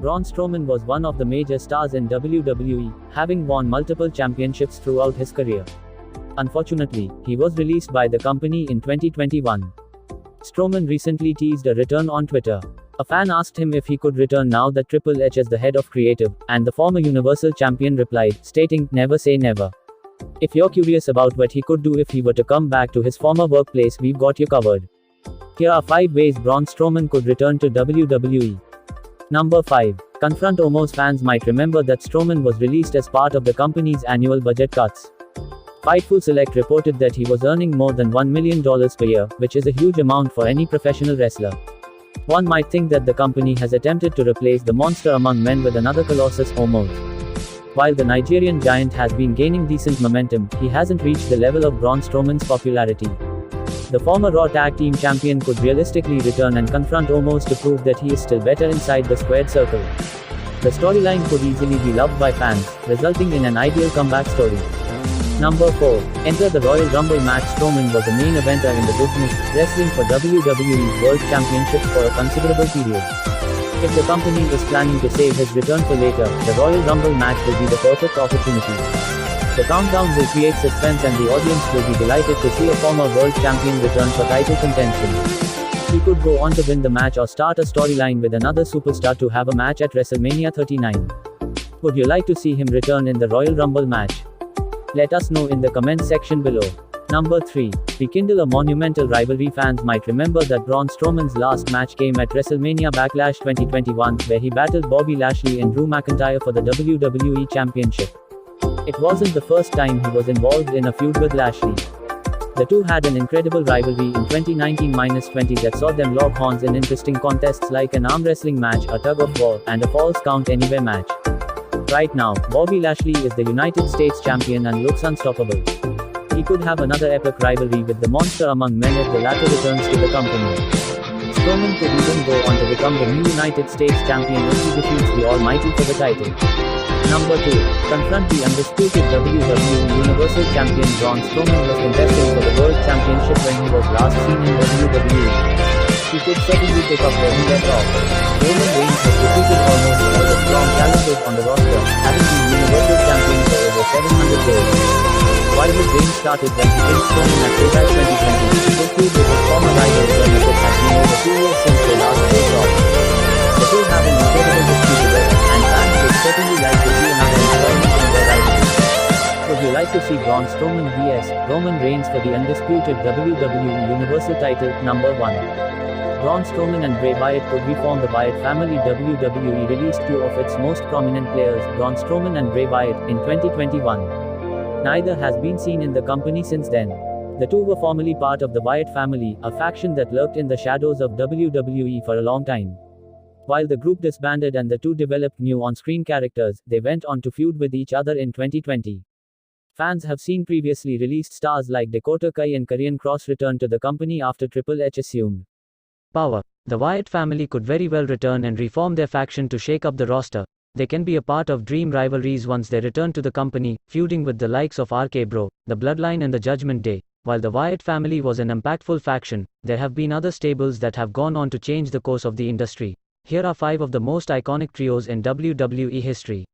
Braun Strowman was one of the major stars in WWE, having won multiple championships throughout his career. Unfortunately, he was released by the company in 2021. Strowman recently teased a return on Twitter. A fan asked him if he could return now that Triple H is the head of creative, and the former Universal Champion replied, stating, "Never say never. If you're curious about what he could do if he were to come back to his former workplace, we've got you covered." Here are 5 ways Braun Strowman could return to WWE. Number 5. Confront Almost. Fans might remember that Strowman was released as part of the company's annual budget cuts. Fightful Select reported that he was earning more than $1 million per year, which is a huge amount for any professional wrestler. One might think that the company has attempted to replace the monster among men with another colossus, Almost. While the Nigerian giant has been gaining decent momentum, he hasn't reached the level of Braun Strowman's popularity. The former Raw Tag Team Champion could realistically return and confront Almost to prove that he is still better inside the squared circle. The storyline could easily be loved by fans, resulting in an ideal comeback story. Number 4. Enter the Royal Rumble match. Strowman was a main eventer in the business, wrestling for WWE's World Championship for a considerable period. If the company is planning to save his return for later, the Royal Rumble match will be the perfect opportunity. The countdown will create suspense and the audience will be delighted to see a former world champion return for title contention. He could go on to win the match or start a storyline with another superstar to have a match at WrestleMania 39. Would you like to see him return in the Royal Rumble match? Let us know in the comments section below. Number 3. Rekindle a Monumental Rivalry. Fans might remember that Braun Strowman's last match came at WrestleMania Backlash 2021, where he battled Bobby Lashley and Drew McIntyre for the WWE Championship. It wasn't the first time he was involved in a feud with Lashley. The two had an incredible rivalry in 2019-20 that saw them lock horns in interesting contests like an arm wrestling match, a tug of war, and a Falls Count Anywhere match. Right now, Bobby Lashley is the United States Champion and looks unstoppable. He could have another epic rivalry with the monster among men if the latter returns to the company. Strowman could even go on to become the new United States Champion if he defeats the Almighty for the title. Number 2. Confront the undisputed WWE Universal Champion. Braun Strowman was contesting for the World Championship when he was last seen in WWE. He could certainly pick up where he left off. Roman Reigns has defeated almost all the strong challenges on the roster, having been Universal Champion for over 700 days. While his reign started when he faced Strowman at Payback 2020, he could feud with his former rival when it has been over 2 years since they last faced off. The two have an incredible history together, and fans would certainly like to see another installment in their rivalry. Would you like to see Braun Strowman vs. Roman Reigns for the undisputed WWE Universal title? Number 1. Braun Strowman and Bray Wyatt could reform the Wyatt Family. WWE released 2 of its most prominent players, Braun Strowman and Bray Wyatt, in 2021. Neither has been seen in the company since then. The two were formerly part of the Wyatt Family, a faction that lurked in the shadows of WWE for a long time. While the group disbanded and the two developed new on-screen characters, they went on to feud with each other in 2020. Fans have seen previously released stars like Dakota Kai and Karrion Kross return to the company after Triple H assumed power. The Wyatt family could very well return and reform their faction to shake up the roster. They can be a part of dream rivalries once they return to the company, feuding with the likes of RK Bro, the Bloodline and the Judgment Day. While the Wyatt family was an impactful faction, there have been other stables that have gone on to change the course of the industry. Here are 5 of the most iconic trios in WWE history.